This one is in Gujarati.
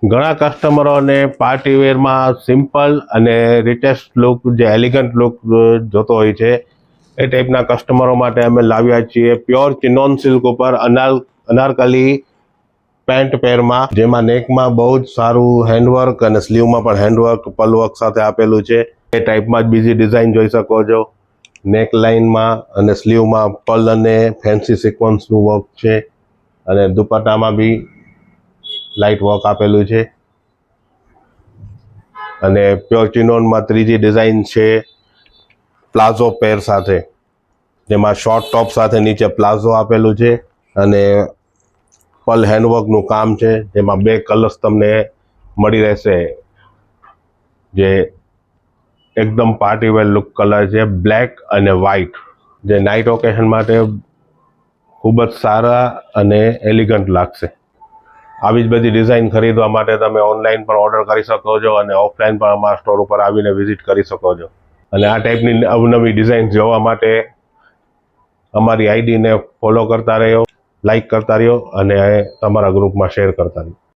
ઘણા કસ્ટમરોને પાર્ટી વેરમાં સિમ્પલ અને રિચેસ્ટ લુક, જે એલિગન્ટ લુક જોતો હોય છે, એ ટાઈપના કસ્ટમરો માટે અમે લાવ્યા છીએ પ્યોર ચિનોન સિલ્ક ઉપર અનારકલી પેન્ટ પેરમાં, જેમાં નેકમાં બહુ જ સારું હેન્ડવર્ક અને સ્લીવમાં પણ હેન્ડવર્ક પલવર્ક સાથે આપેલું છે. એ ટાઈપમાં જ બીજી ડિઝાઇન જોઈ શકો છો. નેક લાઇનમાં અને સ્લીવમાં પલ અને ફેન્સી સિક્વન્સનું વર્ક છે, અને દુપટ્ટામાં બી લાઇટ વર્ક આપેલું છે. અને પ્યોર ચિનોનમાં ત્રીજી ડિઝાઇન છે પ્લાઝો પેર સાથે, જેમાં શોર્ટ ટોપ સાથે નીચે પ્લાઝો આપેલું છે અને પલ હેન્ડવર્કનું કામ છે, જેમાં બે કલર્સ તમને મળી રહેશે, જે એકદમ પાર્ટી વેર લુક કલર છે, બ્લેક અને વ્હાઇટ, જે નાઇટ ઓકેશન માટે ખૂબ જ સારા અને એલિગન્ટ લાગશે. આવી જ બધી ડિઝાઇન ખરીદવા માટે તમે ઓનલાઈન પણ ઓર્ડર કરી શકો છો અને ઓફલાઈન પણ અમારા સ્ટોર ઉપર આવીને વિઝિટ કરી શકો છો. અને આ ટાઈપની અવનવી ડિઝાઇન જોવા માટે અમારી આઈડીને ફોલો કરતા રહ્યો, લાઈક કરતા રહ્યો અને તમારા ગ્રુપમાં શેર કરતા રહ્યો.